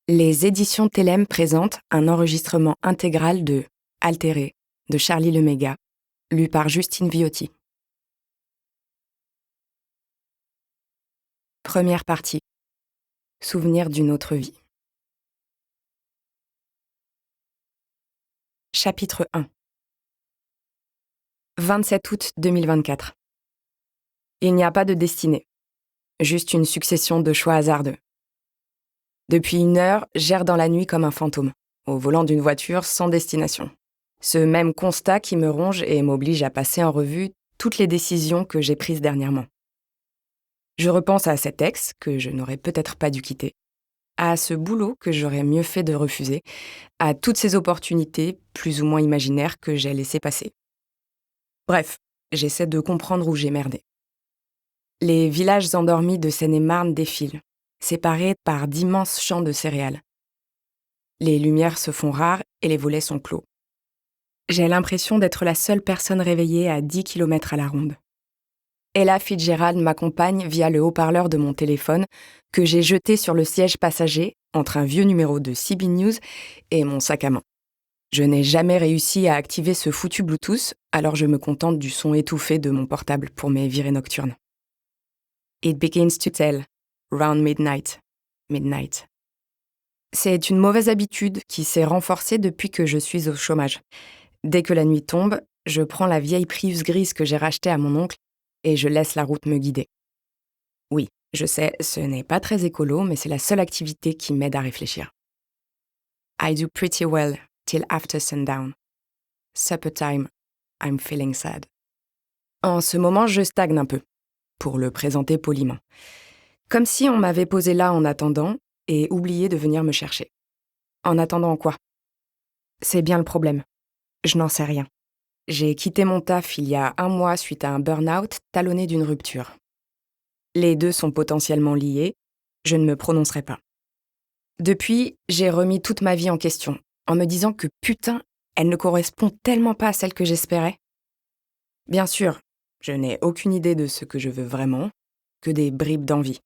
Les éditions Télème présentent un enregistrement intégral de Altéré de Charlie Leméga, lu par Justine Viotti. Première partie. Souvenir d'une autre vie. Chapitre 1. 27 août 2024. Il n'y a pas de destinée, juste une succession de choix hasardeux. Depuis 1 heure, j'erre dans la nuit comme un fantôme, au volant d'une voiture sans destination. Ce même constat qui me ronge et m'oblige à passer en revue toutes les décisions que j'ai prises dernièrement. Je repense à cet ex que je n'aurais peut-être pas dû quitter, à ce boulot que j'aurais mieux fait de refuser, à toutes ces opportunités, plus ou moins imaginaires, que j'ai laissées passer. Bref, j'essaie de comprendre où j'ai merdé. Les villages endormis de Seine-et-Marne défilent, séparés par d'immenses champs de céréales. Les lumières se font rares et les volets sont clos. J'ai l'impression d'être la seule personne réveillée à 10 km à la ronde. Ella Fitzgerald m'accompagne via le haut-parleur de mon téléphone que j'ai jeté sur le siège passager entre un vieux numéro de CB News et mon sac à main. Je n'ai jamais réussi à activer ce foutu Bluetooth, alors je me contente du son étouffé de mon portable pour mes virées nocturnes. It begins to tell, round midnight. Midnight. C'est une mauvaise habitude qui s'est renforcée depuis que je suis au chômage. Dès que la nuit tombe, je prends la vieille Prius grise que j'ai rachetée à mon oncle et je laisse la route me guider. Oui, je sais, ce n'est pas très écolo, mais c'est la seule activité qui m'aide à réfléchir. I do pretty well till after sundown. Supper time, I'm feeling sad. En ce moment, je stagne un peu, pour le présenter poliment. Comme si on m'avait posé là en attendant et oublié de venir me chercher. En attendant quoi ? C'est bien le problème. Je n'en sais rien. J'ai quitté mon taf il y a 1 mois suite à un burn-out talonné d'une rupture. Les deux sont potentiellement liés, je ne me prononcerai pas. Depuis, j'ai remis toute ma vie en question, en me disant que putain, elle ne correspond tellement pas à celle que j'espérais. Bien sûr, je n'ai aucune idée de ce que je veux vraiment, que des bribes d'envie.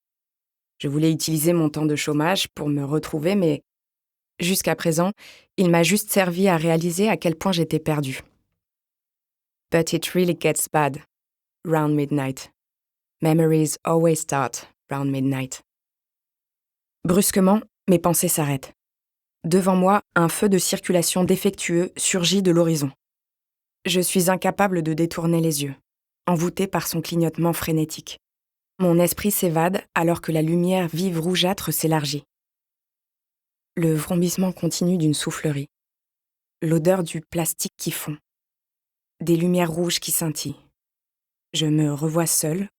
Je voulais utiliser mon temps de chômage pour me retrouver, mais jusqu'à présent, il m'a juste servi à réaliser à quel point j'étais perdue. But it really gets bad, round midnight. Memories always start round midnight. Brusquement, mes pensées s'arrêtent. Devant moi, un feu de circulation défectueux surgit de l'horizon. Je suis incapable de détourner les yeux, envoûtée par son clignotement frénétique. Mon esprit s'évade alors que la lumière vive rougeâtre s'élargit. Le vrombissement continu d'une soufflerie. L'odeur du plastique qui fond. Des lumières rouges qui scintillent. Je me revois seule,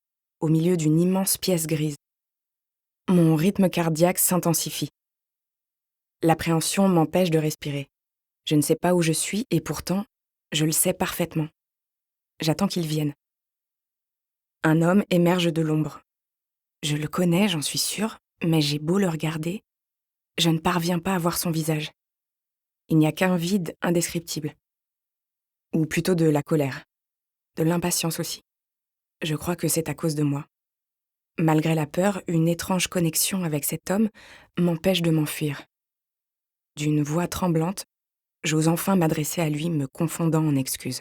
au milieu d'une immense pièce grise. Mon rythme cardiaque s'intensifie. L'appréhension m'empêche de respirer. Je ne sais pas où je suis et pourtant, je le sais parfaitement. J'attends qu'il vienne. Un homme émerge de l'ombre. Je le connais, j'en suis sûre, mais j'ai beau le regarder, je ne parviens pas à voir son visage. Il n'y a qu'un vide indescriptible. Ou plutôt de la colère, de l'impatience aussi. Je crois que c'est à cause de moi. Malgré la peur, une étrange connexion avec cet homme m'empêche de m'enfuir. D'une voix tremblante, j'ose enfin m'adresser à lui, me confondant en excuses.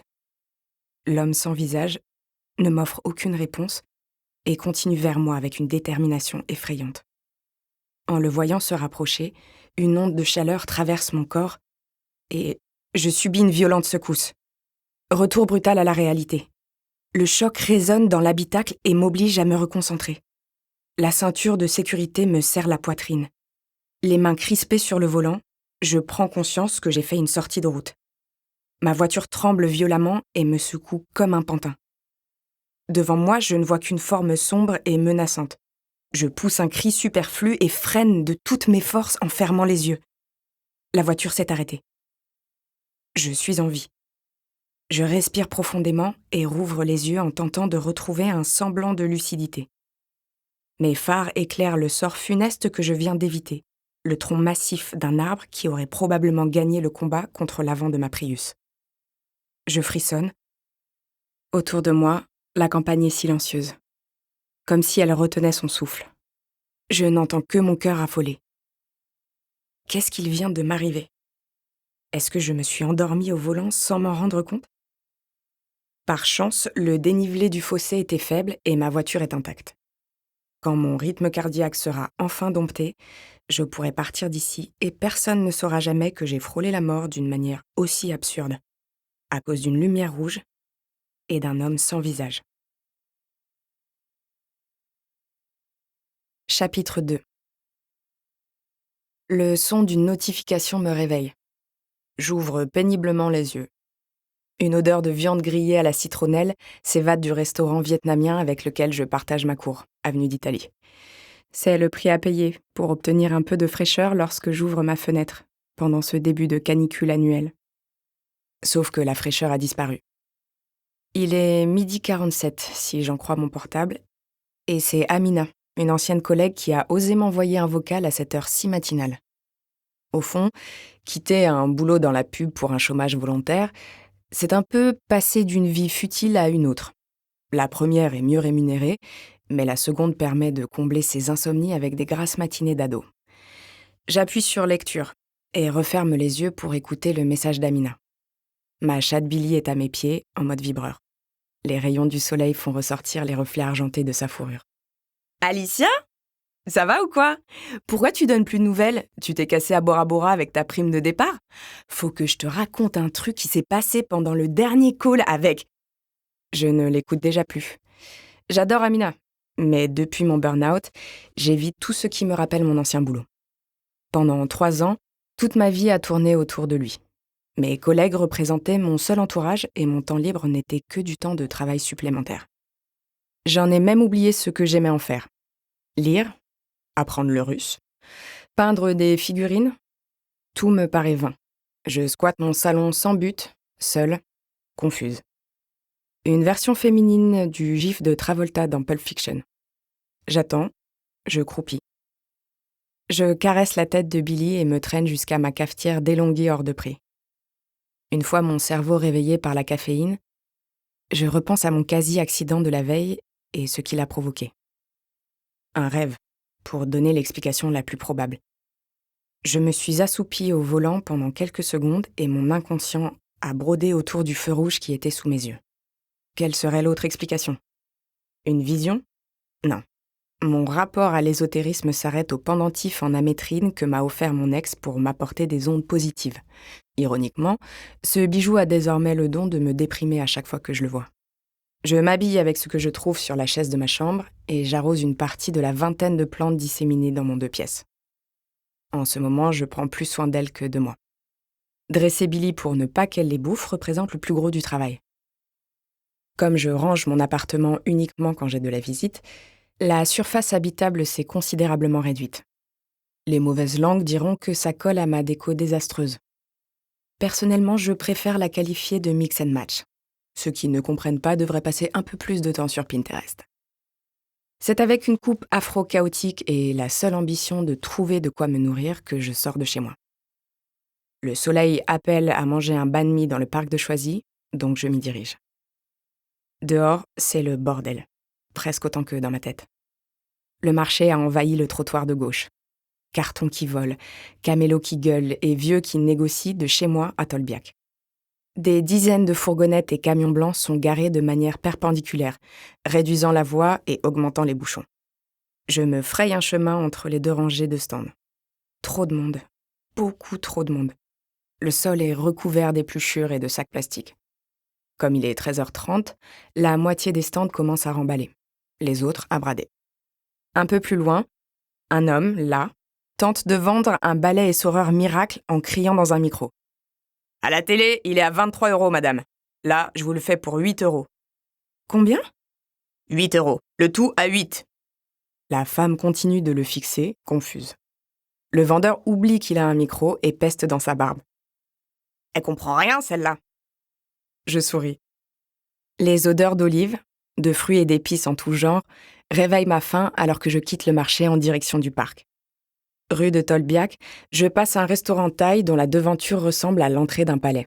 L'homme sans visage ne m'offre aucune réponse et continue vers moi avec une détermination effrayante. En le voyant se rapprocher, une onde de chaleur traverse mon corps et je subis une violente secousse. Retour brutal à la réalité. Le choc résonne dans l'habitacle et m'oblige à me reconcentrer. La ceinture de sécurité me serre la poitrine. Les mains crispées sur le volant, je prends conscience que j'ai fait une sortie de route. Ma voiture tremble violemment et me secoue comme un pantin. Devant moi, je ne vois qu'une forme sombre et menaçante. Je pousse un cri superflu et freine de toutes mes forces en fermant les yeux. La voiture s'est arrêtée. Je suis en vie. Je respire profondément et rouvre les yeux en tentant de retrouver un semblant de lucidité. Mes phares éclairent le sort funeste que je viens d'éviter, le tronc massif d'un arbre qui aurait probablement gagné le combat contre l'avant de ma Prius. Je frissonne. Autour de moi, la campagne est silencieuse, comme si elle retenait son souffle. Je n'entends que mon cœur affolé. Qu'est-ce qu'il vient de m'arriver? Est-ce que je me suis endormie au volant sans m'en rendre compte? Par chance, le dénivelé du fossé était faible et ma voiture est intacte. Quand mon rythme cardiaque sera enfin dompté, je pourrai partir d'ici et personne ne saura jamais que j'ai frôlé la mort d'une manière aussi absurde, à cause d'une lumière rouge et d'un homme sans visage. Chapitre 2. Le son d'une notification me réveille. J'ouvre péniblement les yeux. Une odeur de viande grillée à la citronnelle s'évade du restaurant vietnamien avec lequel je partage ma cour, avenue d'Italie. C'est le prix à payer pour obtenir un peu de fraîcheur lorsque j'ouvre ma fenêtre, pendant ce début de canicule annuelle. Sauf que la fraîcheur a disparu. Il est 12h47, si j'en crois mon portable, et c'est Amina, une ancienne collègue qui a osé m'envoyer un vocal à cette heure si matinale. Au fond, quitter un boulot dans la pub pour un chômage volontaire, c'est un peu passer d'une vie futile à une autre. La première est mieux rémunérée, mais la seconde permet de combler ses insomnies avec des grasses matinées d'ado. J'appuie sur lecture et referme les yeux pour écouter le message d'Amina. Ma chatte Billy est à mes pieds, en mode vibreur. Les rayons du soleil font ressortir les reflets argentés de sa fourrure. « Alicia ? Ça va ou quoi ? Pourquoi tu donnes plus de nouvelles ? Tu t'es cassée à Bora Bora avec ta prime de départ ? Faut que je te raconte un truc qui s'est passé pendant le dernier call avec... » Je ne l'écoute déjà plus. J'adore Amina, mais depuis mon burn-out, j'évite tout ce qui me rappelle mon ancien boulot. Pendant 3 ans, toute ma vie a tourné autour de lui. Mes collègues représentaient mon seul entourage et mon temps libre n'était que du temps de travail supplémentaire. J'en ai même oublié ce que j'aimais en faire. Lire, apprendre le russe, peindre des figurines, tout me paraît vain. Je squatte mon salon sans but, seule, confuse. Une version féminine du gif de Travolta dans Pulp Fiction. J'attends, je croupis. Je caresse la tête de Billy et me traîne jusqu'à ma cafetière délonguée hors de prix. Une fois mon cerveau réveillé par la caféine, je repense à mon quasi-accident de la veille et ce qui l'a provoqué. Un rêve, pour donner l'explication la plus probable. Je me suis assoupie au volant pendant quelques secondes et mon inconscient a brodé autour du feu rouge qui était sous mes yeux. Quelle serait l'autre explication ? Une vision ? Non. Mon rapport à l'ésotérisme s'arrête au pendentif en amétrine que m'a offert mon ex pour m'apporter des ondes positives. Ironiquement, ce bijou a désormais le don de me déprimer à chaque fois que je le vois. Je m'habille avec ce que je trouve sur la chaise de ma chambre et j'arrose une partie de la vingtaine de plantes disséminées dans mon 2 pièces. En ce moment, je prends plus soin d'elle que de moi. Dresser Billy pour ne pas qu'elle les bouffe représente le plus gros du travail. Comme je range mon appartement uniquement quand j'ai de la visite, la surface habitable s'est considérablement réduite. Les mauvaises langues diront que ça colle à ma déco désastreuse. Personnellement, je préfère la qualifier de mix and match. Ceux qui ne comprennent pas devraient passer un peu plus de temps sur Pinterest. C'est avec une coupe afro-chaotique et la seule ambition de trouver de quoi me nourrir que je sors de chez moi. Le soleil appelle à manger un banh mi dans le parc de Choisy, donc je m'y dirige. Dehors, c'est le bordel, presque autant que dans ma tête. Le marché a envahi le trottoir de gauche. Cartons qui volent, camélos qui gueulent et vieux qui négocient de chez moi à Tolbiac. Des dizaines de fourgonnettes et camions blancs sont garés de manière perpendiculaire, réduisant la voie et augmentant les bouchons. Je me fraye un chemin entre les 2 rangées de stands. Trop de monde. Beaucoup trop de monde. Le sol est recouvert d'épluchures et de sacs plastiques. Comme il est 13h30, la moitié des stands commence à remballer, les autres à brader. Un peu plus loin, un homme, là, tente de vendre un balai essoreur miracle en criant dans un micro. « À la télé, il est à 23 €, madame. Là, je vous le fais pour 8 €. » Combien ? 8 €. Le tout à 8. La femme continue de le fixer, confuse. Le vendeur oublie qu'il a un micro et peste dans sa barbe. « Elle comprend rien, celle-là. » Je souris. Les odeurs d'olives, de fruits et d'épices en tout genre, réveillent ma faim alors que je quitte le marché en direction du parc. Rue de Tolbiac, je passe un restaurant thaï dont la devanture ressemble à l'entrée d'un palais.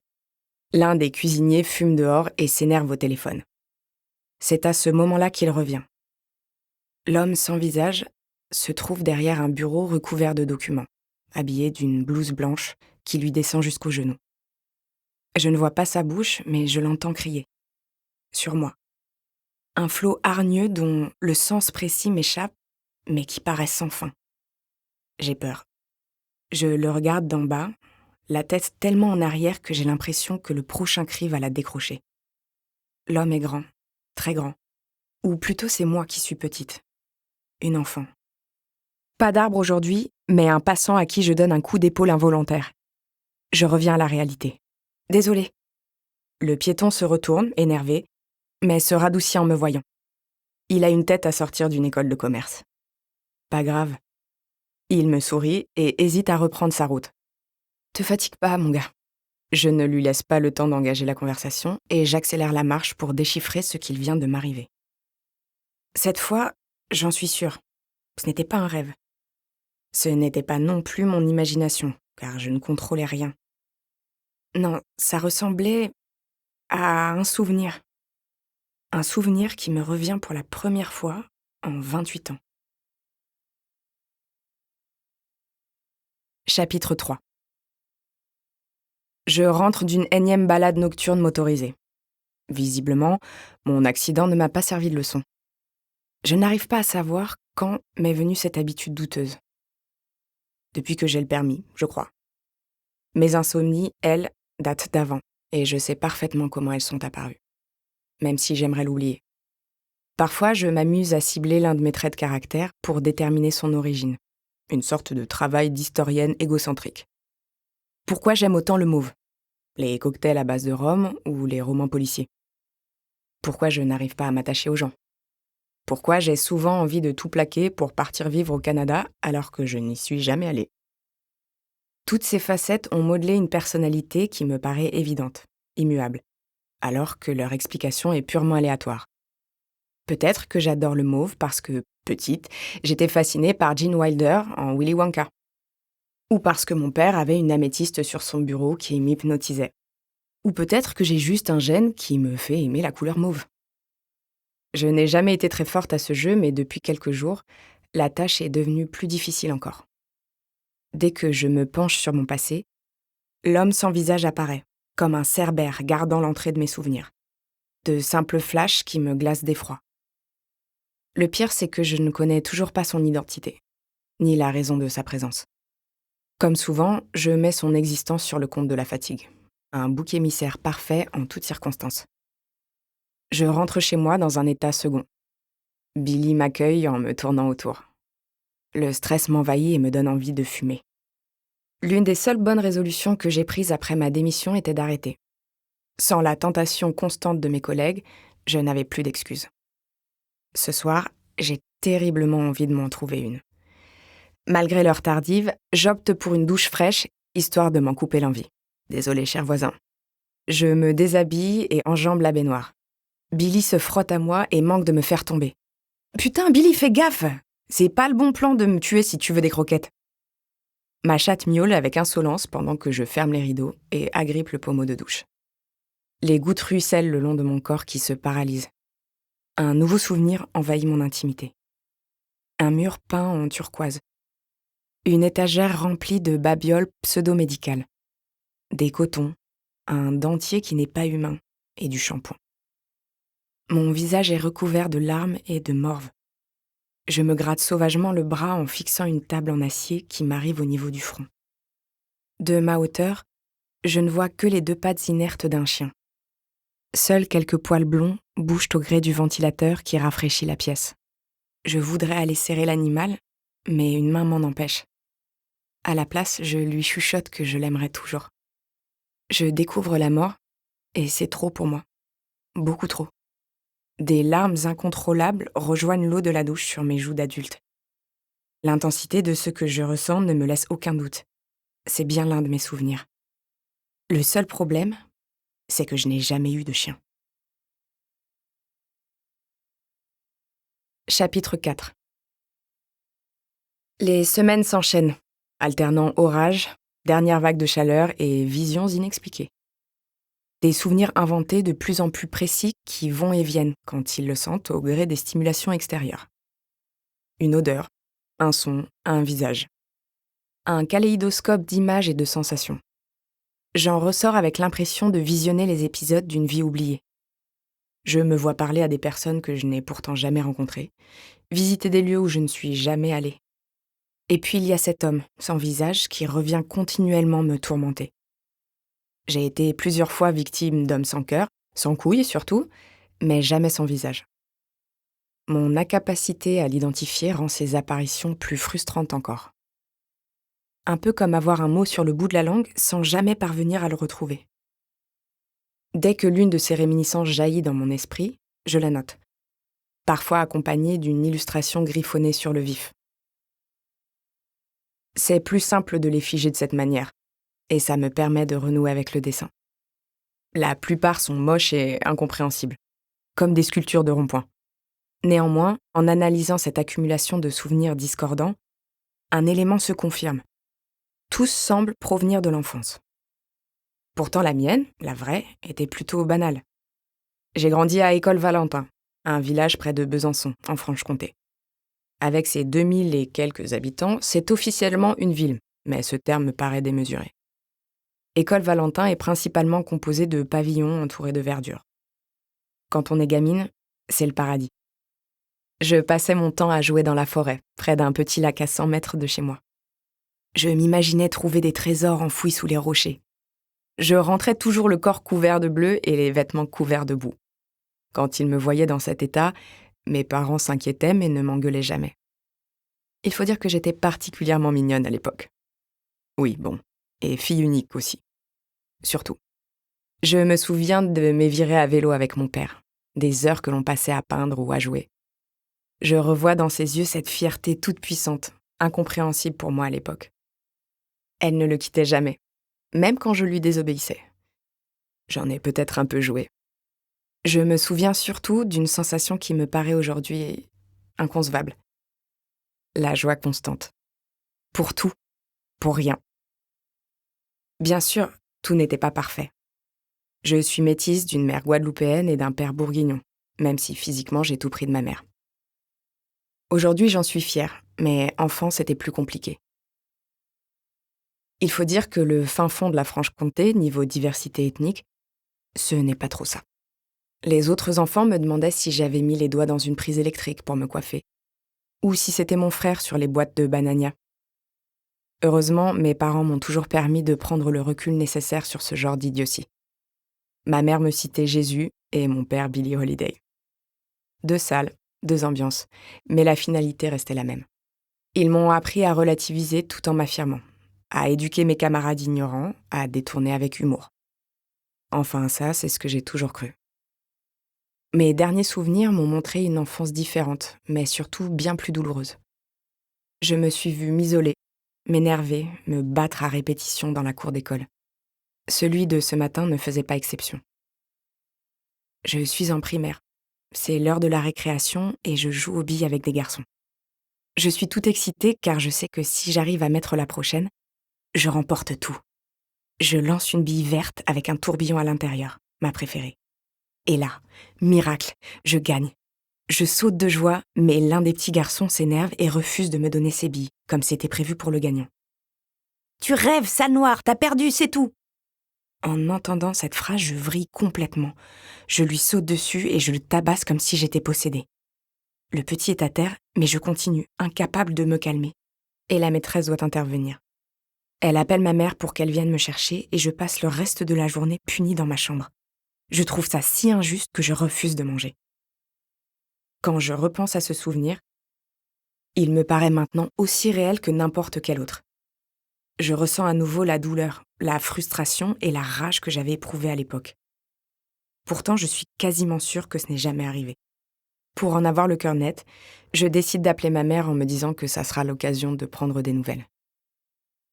L'un des cuisiniers fume dehors et s'énerve au téléphone. C'est à ce moment-là qu'il revient. L'homme sans visage se trouve derrière un bureau recouvert de documents. habillé d'une blouse blanche qui lui descend jusqu'aux genoux. Je ne vois pas sa bouche, mais je l'entends crier. Sur moi. Un flot hargneux dont le sens précis m'échappe, mais qui paraît sans fin. J'ai peur. Je le regarde d'en bas, la tête tellement en arrière que j'ai l'impression que le prochain cri va la décrocher. L'homme est grand, très grand. Ou plutôt c'est moi qui suis petite. Une enfant. Pas d'arbre aujourd'hui, mais un passant à qui je donne un coup d'épaule involontaire. Je reviens à la réalité. Désolée. Le piéton se retourne, énervé, mais se radoucit en me voyant. Il a une tête à sortir d'une école de commerce. Pas grave. Il me sourit et hésite à reprendre sa route. Te fatigue pas, mon gars. Je ne lui laisse pas le temps d'engager la conversation et j'accélère la marche pour déchiffrer ce qu'il vient de m'arriver. Cette fois, j'en suis sûre. Ce n'était pas un rêve. Ce n'était pas non plus mon imagination, car je ne contrôlais rien. Non, ça ressemblait à un souvenir. Un souvenir qui me revient pour la première fois en 28 ans. Chapitre 3. Je rentre d'une énième balade nocturne motorisée. Visiblement, mon accident ne m'a pas servi de leçon. Je n'arrive pas à savoir quand m'est venue cette habitude douteuse. Depuis que j'ai le permis, je crois. Mes insomnies, elles, datent d'avant, et je sais parfaitement comment elles sont apparues. Même si j'aimerais l'oublier. Parfois, je m'amuse à cibler l'un de mes traits de caractère pour déterminer son origine. Une sorte de travail d'historienne égocentrique. Pourquoi j'aime autant le mauve? Les cocktails à base de rhum ou les romans policiers? Pourquoi je n'arrive pas à m'attacher aux gens? Pourquoi j'ai souvent envie de tout plaquer pour partir vivre au Canada alors que je n'y suis jamais allée? Toutes ces facettes ont modelé une personnalité qui me paraît évidente, immuable, alors que leur explication est purement aléatoire. Peut-être que j'adore le mauve parce que, petite, j'étais fascinée par Gene Wilder en Willy Wonka. Ou parce que mon père avait une améthyste sur son bureau qui m'hypnotisait. Ou peut-être que j'ai juste un gène qui me fait aimer la couleur mauve. Je n'ai jamais été très forte à ce jeu, mais depuis quelques jours, la tâche est devenue plus difficile encore. Dès que je me penche sur mon passé, l'homme sans visage apparaît, comme un cerbère gardant l'entrée de mes souvenirs. De simples flashs qui me glacent d'effroi. Le pire, c'est que je ne connais toujours pas son identité, ni la raison de sa présence. Comme souvent, je mets son existence sur le compte de la fatigue. Un bouc émissaire parfait en toutes circonstances. Je rentre chez moi dans un état second. Billy m'accueille en me tournant autour. Le stress m'envahit et me donne envie de fumer. L'une des seules bonnes résolutions que j'ai prises après ma démission était d'arrêter. Sans la tentation constante de mes collègues, je n'avais plus d'excuses. Ce soir, j'ai terriblement envie de m'en trouver une. Malgré l'heure tardive, j'opte pour une douche fraîche, histoire de m'en couper l'envie. Désolé, cher voisin. Je me déshabille et enjambe la baignoire. Billy se frotte à moi et manque de me faire tomber. « Putain, Billy, fais gaffe! C'est pas le bon plan de me tuer si tu veux des croquettes. » Ma chatte miaule avec insolence pendant que je ferme les rideaux et agrippe le pommeau de douche. Les gouttes ruissellent le long de mon corps qui se paralyse. Un nouveau souvenir envahit mon intimité. Un mur peint en turquoise. Une étagère remplie de babioles pseudo-médicales. Des cotons, un dentier qui n'est pas humain et du shampoing. Mon visage est recouvert de larmes et de morve. Je me gratte sauvagement le bras en fixant une table en acier qui m'arrive au niveau du front. De ma hauteur, je ne vois que les deux pattes inertes d'un chien. Seuls quelques poils blonds bougent au gré du ventilateur qui rafraîchit la pièce. Je voudrais aller serrer l'animal, mais une main m'en empêche. À la place, je lui chuchote que je l'aimerais toujours. Je découvre la mort, et c'est trop pour moi. Beaucoup trop. Des larmes incontrôlables rejoignent l'eau de la douche sur mes joues d'adulte. L'intensité de ce que je ressens ne me laisse aucun doute. C'est bien l'un de mes souvenirs. Le seul problème, c'est que je n'ai jamais eu de chien. Chapitre 4. Les semaines s'enchaînent, alternant orages, dernières vagues de chaleur et visions inexpliquées. Des souvenirs inventés de plus en plus précis qui vont et viennent quand ils le sentent au gré des stimulations extérieures. Une odeur, un son, un visage. Un kaléidoscope d'images et de sensations. J'en ressors avec l'impression de visionner les épisodes d'une vie oubliée. Je me vois parler à des personnes que je n'ai pourtant jamais rencontrées, visiter des lieux où je ne suis jamais allée. Et puis il y a cet homme, sans visage, qui revient continuellement me tourmenter. J'ai été plusieurs fois victime d'hommes sans cœur, sans couilles surtout, mais jamais sans visage. Mon incapacité à l'identifier rend ces apparitions plus frustrantes encore. Un peu comme avoir un mot sur le bout de la langue sans jamais parvenir à le retrouver. Dès que l'une de ces réminiscences jaillit dans mon esprit, je la note, parfois accompagnée d'une illustration griffonnée sur le vif. C'est plus simple de les figer de cette manière, et ça me permet de renouer avec le dessin. La plupart sont moches et incompréhensibles, comme des sculptures de rond-point. Néanmoins, en analysant cette accumulation de souvenirs discordants, un élément se confirme. Tous semblent provenir de l'enfance. Pourtant la mienne, la vraie, était plutôt banale. J'ai grandi à École-Valentin, un village près de Besançon, en Franche-Comté. Avec ses 2000 et quelques habitants, c'est officiellement une ville, mais ce terme me paraît démesuré. École-Valentin est principalement composée de pavillons entourés de verdure. Quand on est gamine, c'est le paradis. Je passais mon temps à jouer dans la forêt, près d'un petit lac à 100 mètres de chez moi. Je m'imaginais trouver des trésors enfouis sous les rochers. Je rentrais toujours le corps couvert de bleu et les vêtements couverts de boue. Quand ils me voyaient dans cet état, mes parents s'inquiétaient mais ne m'engueulaient jamais. Il faut dire que j'étais particulièrement mignonne à l'époque. Oui, bon, et fille unique aussi. Surtout. Je me souviens de mes virées à vélo avec mon père, des heures que l'on passait à peindre ou à jouer. Je revois dans ses yeux cette fierté toute puissante, incompréhensible pour moi à l'époque. Elle ne le quittait jamais, même quand je lui désobéissais. J'en ai peut-être un peu joué. Je me souviens surtout d'une sensation qui me paraît aujourd'hui inconcevable. La joie constante. Pour tout, pour rien. Bien sûr, tout n'était pas parfait. Je suis métisse d'une mère guadeloupéenne et d'un père bourguignon, même si physiquement j'ai tout pris de ma mère. Aujourd'hui, j'en suis fière, mais enfant, c'était plus compliqué. Il faut dire que le fin fond de la Franche-Comté, niveau diversité ethnique, ce n'est pas trop ça. Les autres enfants me demandaient si j'avais mis les doigts dans une prise électrique pour me coiffer, ou si c'était mon frère sur les boîtes de Banania. Heureusement, mes parents m'ont toujours permis de prendre le recul nécessaire sur ce genre d'idiotie. Ma mère me citait Jésus et mon père Billie Holiday. 2 salles, 2 ambiances, mais la finalité restait la même. Ils m'ont appris à relativiser tout en m'affirmant, à éduquer mes camarades ignorants, à détourner avec humour. Enfin, ça, c'est ce que j'ai toujours cru. Mes derniers souvenirs m'ont montré une enfance différente, mais surtout bien plus douloureuse. Je me suis vue m'isoler, m'énerver, me battre à répétition dans la cour d'école. Celui de ce matin ne faisait pas exception. Je suis en primaire. C'est l'heure de la récréation et je joue aux billes avec des garçons. Je suis toute excitée car je sais que si j'arrive à mettre la prochaine, je remporte tout. Je lance une bille verte avec un tourbillon à l'intérieur, ma préférée. Et là, miracle, je gagne. Je saute de joie, mais l'un des petits garçons s'énerve et refuse de me donner ses billes, comme c'était prévu pour le gagnant. « Tu rêves, sale noire, t'as perdu, c'est tout !» En entendant cette phrase, je vrille complètement. Je lui saute dessus et je le tabasse comme si j'étais possédée. Le petit est à terre, mais je continue, incapable de me calmer. Et la maîtresse doit intervenir. Elle appelle ma mère pour qu'elle vienne me chercher et je passe le reste de la journée punie dans ma chambre. Je trouve ça si injuste que je refuse de manger. Quand je repense à ce souvenir, il me paraît maintenant aussi réel que n'importe quel autre. Je ressens à nouveau la douleur, la frustration et la rage que j'avais éprouvée à l'époque. Pourtant, je suis quasiment sûre que ce n'est jamais arrivé. Pour en avoir le cœur net, je décide d'appeler ma mère en me disant que ça sera l'occasion de prendre des nouvelles.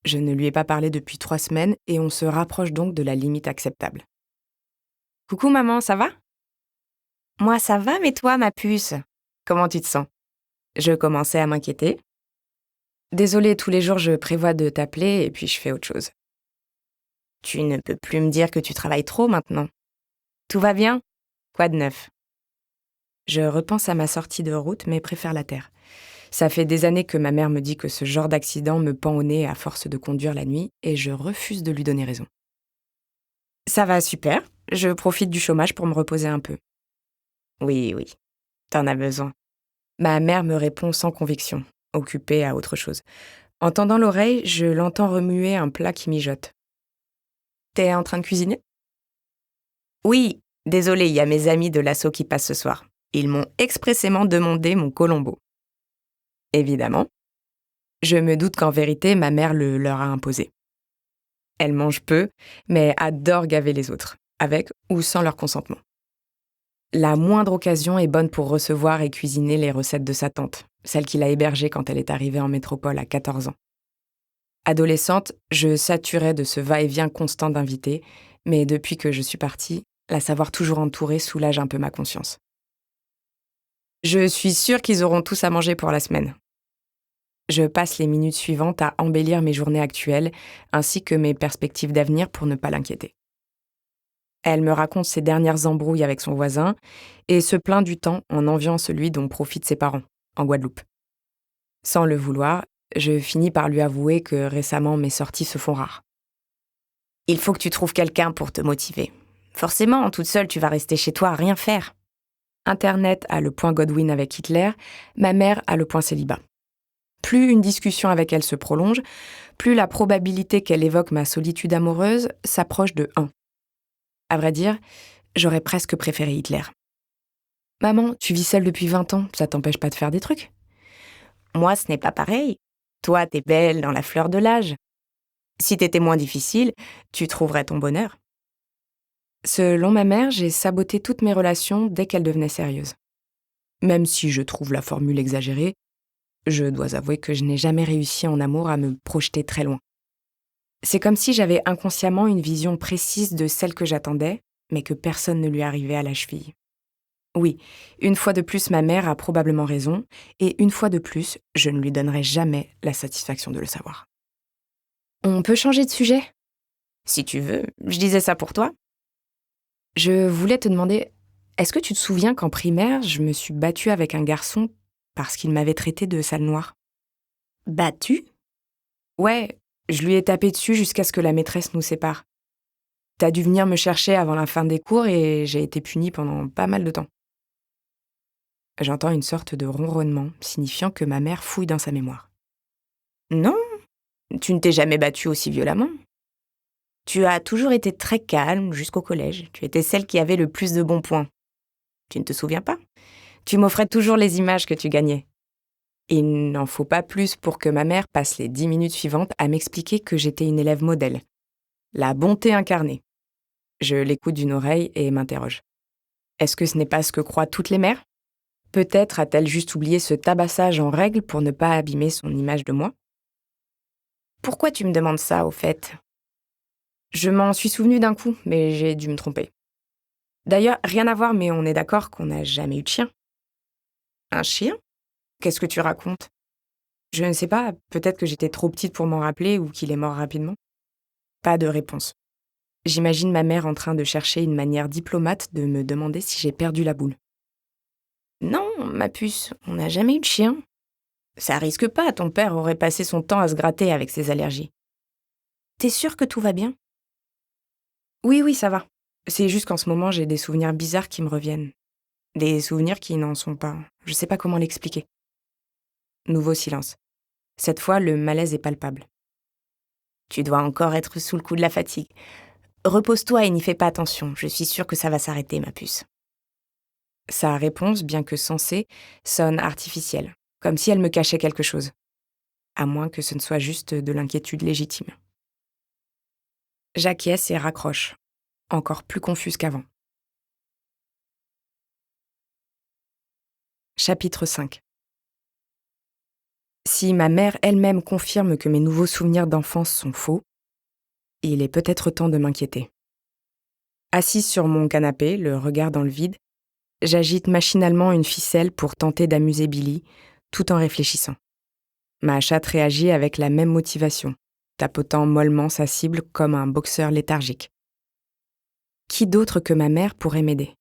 Je ne lui ai pas parlé depuis 3 semaines et on se rapproche donc de la limite acceptable. « Coucou maman, ça va ?»« Moi ça va, mais toi ma puce, comment tu te sens ?» Je commençais à m'inquiéter. « Désolée, tous les jours je prévois de t'appeler et puis je fais autre chose. »« Tu ne peux plus me dire que tu travailles trop maintenant. Tout va bien ? Quoi de neuf ?» Je repense à ma sortie de route mais préfère la taire. Ça fait des années que ma mère me dit que ce genre d'accident me pend au nez à force de conduire la nuit et je refuse de lui donner raison. Ça va super, je profite du chômage pour me reposer un peu. Oui, oui, t'en as besoin. Ma mère me répond sans conviction, occupée à autre chose. En tendant l'oreille, je l'entends remuer un plat qui mijote. T'es en train de cuisiner? Oui, désolé, il y a mes amis de l'assaut qui passent ce soir. Ils m'ont expressément demandé mon colombo. Évidemment. Je me doute qu'en vérité, ma mère le leur a imposé. Elle mange peu, mais adore gaver les autres, avec ou sans leur consentement. La moindre occasion est bonne pour recevoir et cuisiner les recettes de sa tante, celle qui l'a hébergée quand elle est arrivée en métropole à 14 ans. Adolescente, je saturais de ce va-et-vient constant d'invités, mais depuis que je suis partie, la savoir toujours entourée soulage un peu ma conscience. Je suis sûre qu'ils auront tous à manger pour la semaine. Je passe les minutes suivantes à embellir mes journées actuelles, ainsi que mes perspectives d'avenir pour ne pas l'inquiéter. Elle me raconte ses dernières embrouilles avec son voisin et se plaint du temps en enviant celui dont profitent ses parents, en Guadeloupe. Sans le vouloir, je finis par lui avouer que récemment mes sorties se font rares. Il faut que tu trouves quelqu'un pour te motiver. Forcément, toute seule, tu vas rester chez toi à rien faire. Internet a le point Godwin avec Hitler, ma mère a le point célibat. Plus une discussion avec elle se prolonge, plus la probabilité qu'elle évoque ma solitude amoureuse s'approche de 1. À vrai dire, j'aurais presque préféré Hitler. Maman, tu vis seule depuis 20 ans, ça t'empêche pas de faire des trucs? Moi, ce n'est pas pareil. Toi, t'es belle dans la fleur de l'âge. Si t'étais moins difficile, tu trouverais ton bonheur. Selon ma mère, j'ai saboté toutes mes relations dès qu'elles devenaient sérieuses. Même si je trouve la formule exagérée, je dois avouer que je n'ai jamais réussi en amour à me projeter très loin. C'est comme si j'avais inconsciemment une vision précise de celle que j'attendais, mais que personne ne lui arrivait à la cheville. Oui, une fois de plus, ma mère a probablement raison, et une fois de plus, je ne lui donnerai jamais la satisfaction de le savoir. On peut changer de sujet? Si tu veux, je disais ça pour toi. Je voulais te demander, est-ce que tu te souviens qu'en primaire, je me suis battue avec un garçon parce qu'il m'avait traité de sale noire? Battue? Ouais, je lui ai tapé dessus jusqu'à ce que la maîtresse nous sépare. T'as dû venir me chercher avant la fin des cours et j'ai été punie pendant pas mal de temps. J'entends une sorte de ronronnement, signifiant que ma mère fouille dans sa mémoire. Non, tu ne t'es jamais battue aussi violemment. Tu as toujours été très calme jusqu'au collège. Tu étais celle qui avait le plus de bons points. Tu ne te souviens pas? Tu m'offrais toujours les images que tu gagnais. Il n'en faut pas plus pour que ma mère passe les 10 minutes suivantes à m'expliquer que j'étais une élève modèle. La bonté incarnée. Je l'écoute d'une oreille et m'interroge. Est-ce que ce n'est pas ce que croient toutes les mères? Peut-être a-t-elle juste oublié ce tabassage en règle pour ne pas abîmer son image de moi? Pourquoi tu me demandes ça, au fait? Je m'en suis souvenue d'un coup, mais j'ai dû me tromper. D'ailleurs, rien à voir, mais on est d'accord qu'on n'a jamais eu de chien. Un chien? Qu'est-ce que tu racontes? Je ne sais pas, peut-être que j'étais trop petite pour m'en rappeler ou qu'il est mort rapidement. Pas de réponse. J'imagine ma mère en train de chercher une manière diplomate de me demander si j'ai perdu la boule. Non, ma puce, on n'a jamais eu de chien. Ça risque pas, ton père aurait passé son temps à se gratter avec ses allergies. T'es sûre que tout va bien? Oui, oui, ça va. C'est juste qu'en ce moment, j'ai des souvenirs bizarres qui me reviennent. Des souvenirs qui n'en sont pas. Je sais pas comment l'expliquer. Nouveau silence. Cette fois, le malaise est palpable. Tu dois encore être sous le coup de la fatigue. Repose-toi et n'y fais pas attention. Je suis sûre que ça va s'arrêter, ma puce. Sa réponse, bien que sensée, sonne artificielle, comme si elle me cachait quelque chose. À moins que ce ne soit juste de l'inquiétude légitime. J'acquiesce et raccroche, encore plus confuse qu'avant. Chapitre 5. Si ma mère elle-même confirme que mes nouveaux souvenirs d'enfance sont faux, il est peut-être temps de m'inquiéter. Assise sur mon canapé, le regard dans le vide, j'agite machinalement une ficelle pour tenter d'amuser Billy, tout en réfléchissant. Ma chatte réagit avec la même motivation, tapotant mollement sa cible comme un boxeur léthargique. Qui d'autre que ma mère pourrait m'aider?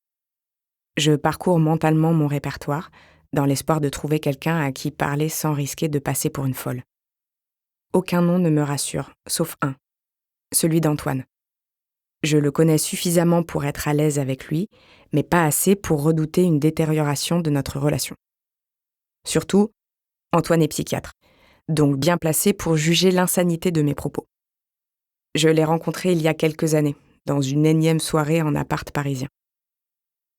Je parcours mentalement mon répertoire, dans l'espoir de trouver quelqu'un à qui parler sans risquer de passer pour une folle. Aucun nom ne me rassure, sauf un, celui d'Antoine. Je le connais suffisamment pour être à l'aise avec lui, mais pas assez pour redouter une détérioration de notre relation. Surtout, Antoine est psychiatre, donc bien placé pour juger l'insanité de mes propos. Je l'ai rencontré il y a quelques années, dans une énième soirée en appart parisien.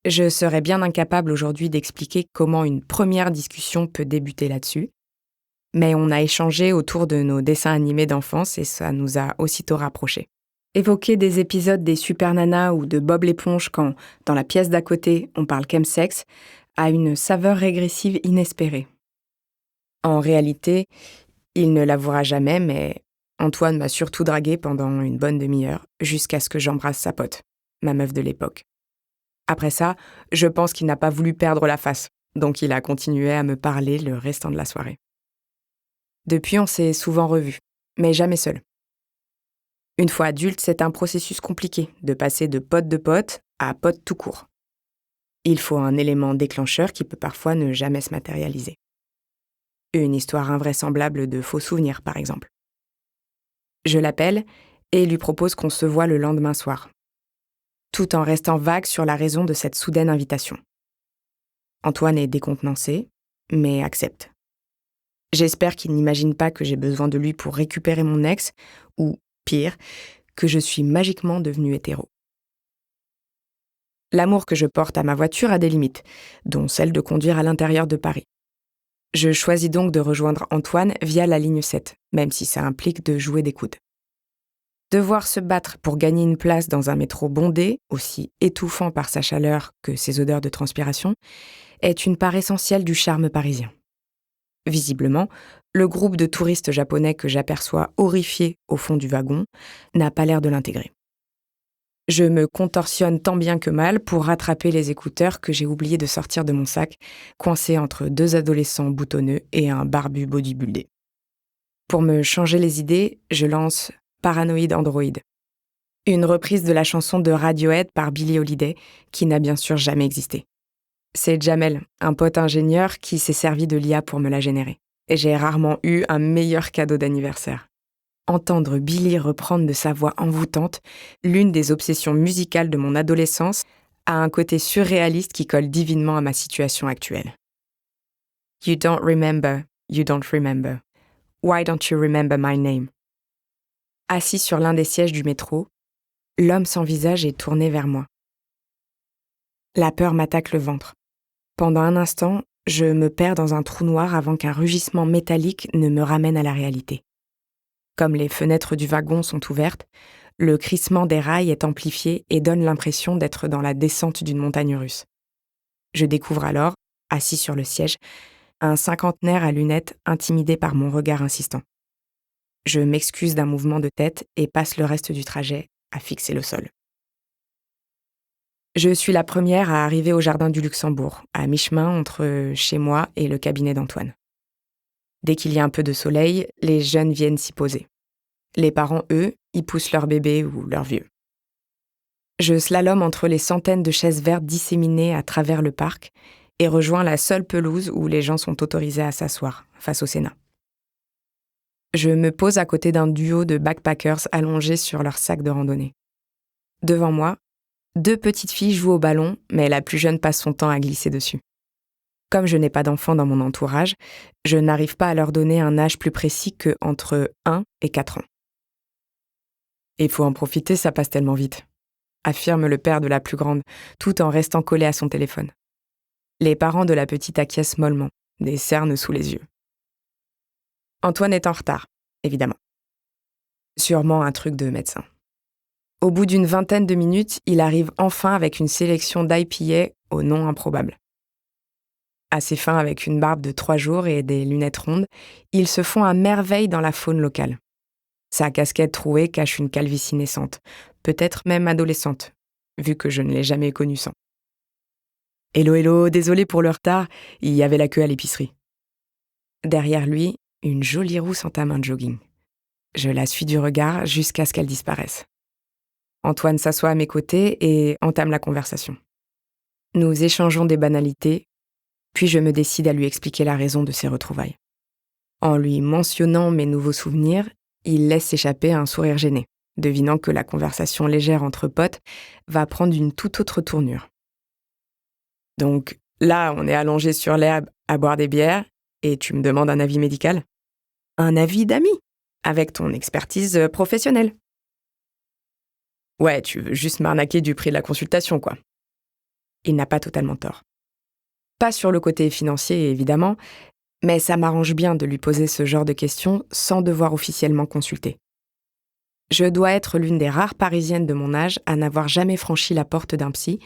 Je serais bien incapable aujourd'hui d'expliquer comment une première discussion peut débuter là-dessus, mais on a échangé autour de nos dessins animés d'enfance et ça nous a aussitôt rapprochés. Évoquer des épisodes des Super Nanas ou de Bob l'éponge quand, dans la pièce d'à côté, on parle chemsex, a une saveur régressive inespérée. En réalité, il ne l'avouera jamais, mais Antoine m'a surtout draguée pendant une bonne demi-heure, jusqu'à ce que j'embrasse sa pote, ma meuf de l'époque. Après ça, je pense qu'il n'a pas voulu perdre la face, donc il a continué à me parler le restant de la soirée. Depuis, on s'est souvent revus, mais jamais seul. Une fois adulte, c'est un processus compliqué de passer de pote à pote tout court. Il faut un élément déclencheur qui peut parfois ne jamais se matérialiser. Une histoire invraisemblable de faux souvenirs, par exemple. Je l'appelle et lui propose qu'on se voie le lendemain soir, tout en restant vague sur la raison de cette soudaine invitation. Antoine est décontenancé, mais accepte. J'espère qu'il n'imagine pas que j'ai besoin de lui pour récupérer mon ex, ou, pire, que je suis magiquement devenue hétéro. L'amour que je porte à ma voiture a des limites, dont celle de conduire à l'intérieur de Paris. Je choisis donc de rejoindre Antoine via la ligne 7, même si ça implique de jouer des coudes. Devoir se battre pour gagner une place dans un métro bondé, aussi étouffant par sa chaleur que ses odeurs de transpiration, est une part essentielle du charme parisien. Visiblement, le groupe de touristes japonais que j'aperçois horrifiés au fond du wagon n'a pas l'air de l'intégrer. Je me contorsionne tant bien que mal pour rattraper les écouteurs que j'ai oublié de sortir de mon sac, coincés entre deux adolescents boutonneux et un barbu bodybuildé. Pour me changer les idées, je lance Paranoid Android, une reprise de la chanson de Radiohead par Billie Holiday, qui n'a bien sûr jamais existé. C'est Jamel, un pote ingénieur qui s'est servi de l'IA pour me la générer. Et j'ai rarement eu un meilleur cadeau d'anniversaire. Entendre Billie reprendre de sa voix envoûtante l'une des obsessions musicales de mon adolescence a un côté surréaliste qui colle divinement à ma situation actuelle. You don't remember, you don't remember. Why don't you remember my name? Assis sur l'un des sièges du métro, l'homme sans visage est tourné vers moi. La peur m'attaque le ventre. Pendant un instant, je me perds dans un trou noir avant qu'un rugissement métallique ne me ramène à la réalité. Comme les fenêtres du wagon sont ouvertes, le crissement des rails est amplifié et donne l'impression d'être dans la descente d'une montagne russe. Je découvre alors, assis sur le siège, un cinquantenaire à lunettes intimidé par mon regard insistant. Je m'excuse d'un mouvement de tête et passe le reste du trajet à fixer le sol. Je suis la première à arriver au jardin du Luxembourg, à mi-chemin entre chez moi et le cabinet d'Antoine. Dès qu'il y a un peu de soleil, les jeunes viennent s'y poser. Les parents, eux, y poussent leur bébé ou leur vieux. Je slalome entre les centaines de chaises vertes disséminées à travers le parc et rejoins la seule pelouse où les gens sont autorisés à s'asseoir, face au Sénat. Je me pose à côté d'un duo de backpackers allongés sur leurs sacs de randonnée. Devant moi, 2 petites filles jouent au ballon, mais la plus jeune passe son temps à glisser dessus. Comme je n'ai pas d'enfants dans mon entourage, je n'arrive pas à leur donner un âge plus précis que entre 1 et 4 ans. Il faut en profiter, ça passe tellement vite, affirme le père de la plus grande, tout en restant collé à son téléphone. Les parents de la petite acquiescent mollement, des cernes sous les yeux. Antoine est en retard, évidemment. Sûrement un truc de médecin. Au bout d'une vingtaine de minutes, il arrive enfin avec une sélection d'IPA au nom improbable. Assez fin avec une barbe de 3 jours et des lunettes rondes, il se fond à merveille dans la faune locale. Sa casquette trouée cache une calvitie naissante, peut-être même adolescente, vu que je ne l'ai jamais connu sans. « Hello, hello, désolé pour le retard, il y avait la queue à l'épicerie. » Derrière lui, une jolie rousse en main de jogging. Je la suis du regard jusqu'à ce qu'elle disparaisse. Antoine s'assoit à mes côtés et entame la conversation. Nous échangeons des banalités, Puis je me décide à lui expliquer la raison de ces retrouvailles. En lui mentionnant mes nouveaux souvenirs, il laisse échapper un sourire gêné, devinant que la conversation légère entre potes va prendre une toute autre tournure. Donc là, on est allongé sur l'herbe à boire des bières et tu me demandes un avis médical? Un avis d'ami, avec ton expertise professionnelle. Ouais, tu veux juste m'arnaquer du prix de la consultation, quoi. Il n'a pas totalement tort. Pas sur le côté financier, évidemment, mais ça m'arrange bien de lui poser ce genre de questions sans devoir officiellement consulter. Je dois être l'une des rares Parisiennes de mon âge à n'avoir jamais franchi la porte d'un psy,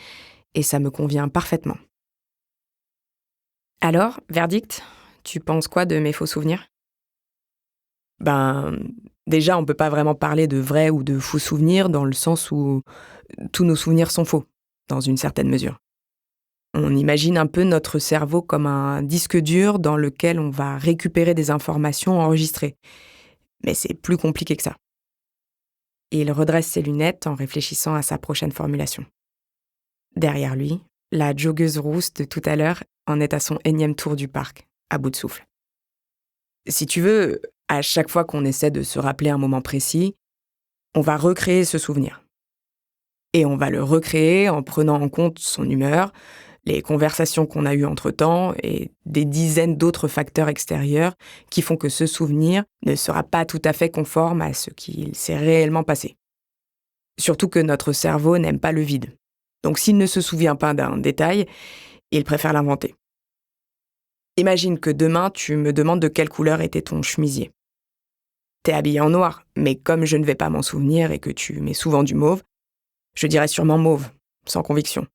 et ça me convient parfaitement. Alors, verdict, tu penses quoi de mes faux souvenirs? Déjà, on peut pas vraiment parler de vrais ou de faux souvenirs dans le sens où tous nos souvenirs sont faux, dans une certaine mesure. On imagine un peu notre cerveau comme un disque dur dans lequel on va récupérer des informations enregistrées. Mais c'est plus compliqué que ça. Il redresse ses lunettes en réfléchissant à sa prochaine formulation. Derrière lui, la joggeuse rousse de tout à l'heure en est à son énième tour du parc, à bout de souffle. Si tu veux, à chaque fois qu'on essaie de se rappeler un moment précis, on va recréer ce souvenir. Et on va le recréer en prenant en compte son humeur, les conversations qu'on a eues entre-temps et des dizaines d'autres facteurs extérieurs qui font que ce souvenir ne sera pas tout à fait conforme à ce qu'il s'est réellement passé. Surtout que notre cerveau n'aime pas le vide. Donc s'il ne se souvient pas d'un détail, il préfère l'inventer. Imagine que demain, tu me demandes de quelle couleur était ton chemisier. T'es habillé en noir, mais comme je ne vais pas m'en souvenir et que tu mets souvent du mauve, je dirais sûrement mauve, sans conviction.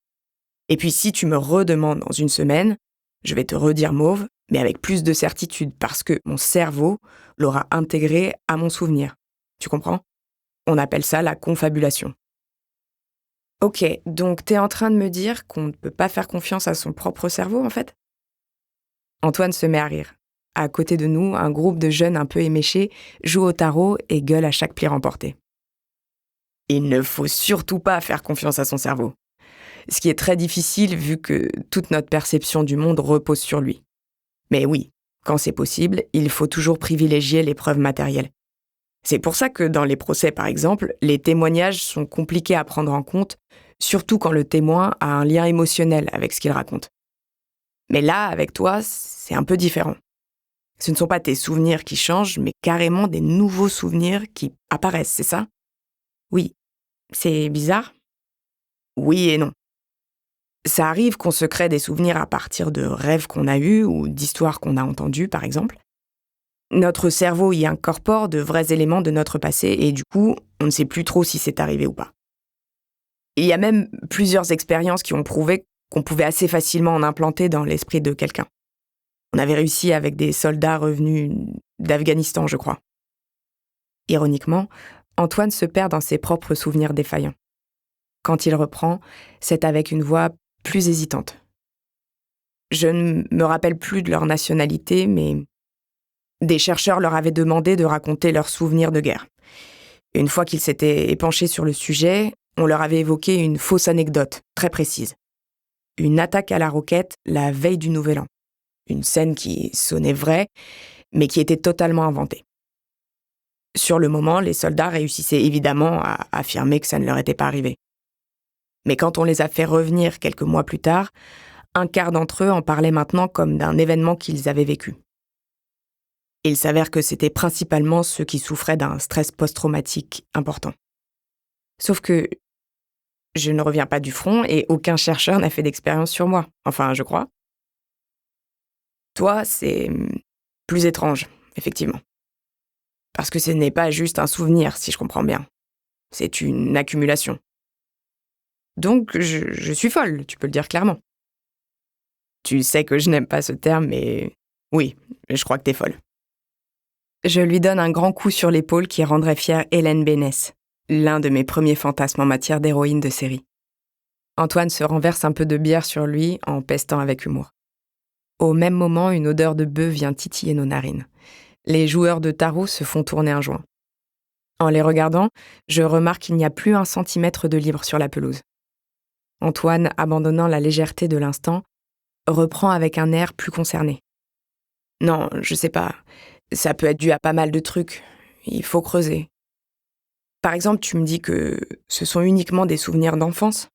Et puis si tu me redemandes dans une semaine, je vais te redire mauve, mais avec plus de certitude, parce que mon cerveau l'aura intégré à mon souvenir. Tu comprends? On appelle ça la confabulation. Ok, donc t'es en train de me dire qu'on ne peut pas faire confiance à son propre cerveau, en fait? Antoine se met à rire. À côté de nous, un groupe de jeunes un peu éméchés joue au tarot et gueule à chaque pli remporté. Il ne faut surtout pas faire confiance à son cerveau. Ce qui est très difficile vu que toute notre perception du monde repose sur lui. Mais oui, quand c'est possible, il faut toujours privilégier les preuves matérielles. C'est pour ça que dans les procès, par exemple, les témoignages sont compliqués à prendre en compte, surtout quand le témoin a un lien émotionnel avec ce qu'il raconte. Mais là, avec toi, c'est un peu différent. Ce ne sont pas tes souvenirs qui changent, mais carrément des nouveaux souvenirs qui apparaissent, c'est ça? Oui. C'est bizarre? Oui et non. Ça arrive qu'on se crée des souvenirs à partir de rêves qu'on a eus ou d'histoires qu'on a entendues, par exemple. Notre cerveau y incorpore de vrais éléments de notre passé et du coup, on ne sait plus trop si c'est arrivé ou pas. Il y a même plusieurs expériences qui ont prouvé qu'on pouvait assez facilement en implanter dans l'esprit de quelqu'un. On avait réussi avec des soldats revenus d'Afghanistan, je crois. Ironiquement, Antoine se perd dans ses propres souvenirs défaillants. Quand il reprend, c'est avec une voix plus hésitante. Je ne me rappelle plus de leur nationalité, mais des chercheurs leur avaient demandé de raconter leurs souvenirs de guerre. Une fois qu'ils s'étaient épanchés sur le sujet, on leur avait évoqué une fausse anecdote, très précise. Une attaque à la roquette la veille du Nouvel An. Une scène qui sonnait vraie, mais qui était totalement inventée. Sur le moment, les soldats réussissaient évidemment à affirmer que ça ne leur était pas arrivé. Mais quand on les a fait revenir quelques mois plus tard, un quart d'entre eux en parlaient maintenant comme d'un événement qu'ils avaient vécu. Il s'avère que c'était principalement ceux qui souffraient d'un stress post-traumatique important. Sauf que je ne reviens pas du front et aucun chercheur n'a fait d'expérience sur moi. Enfin, je crois. Toi, c'est plus étrange, effectivement. Parce que ce n'est pas juste un souvenir, si je comprends bien. C'est une accumulation. Donc, je suis folle, tu peux le dire clairement. Tu sais que je n'aime pas ce terme, mais oui, je crois que t'es folle. Je lui donne un grand coup sur l'épaule qui rendrait fière Hélène Bénès, l'un de mes premiers fantasmes en matière d'héroïne de série. Antoine se renverse un peu de bière sur lui en pestant avec humour. Au même moment, une odeur de bœuf vient titiller nos narines. Les joueurs de tarot se font tourner un joint. En les regardant, je remarque qu'il n'y a plus 1 centimètre de libre sur la pelouse. Antoine, abandonnant la légèreté de l'instant, reprend avec un air plus concerné. Non, je sais pas. Ça peut être dû à pas mal de trucs. Il faut creuser. Par exemple, tu me dis que ce sont uniquement des souvenirs d'enfance.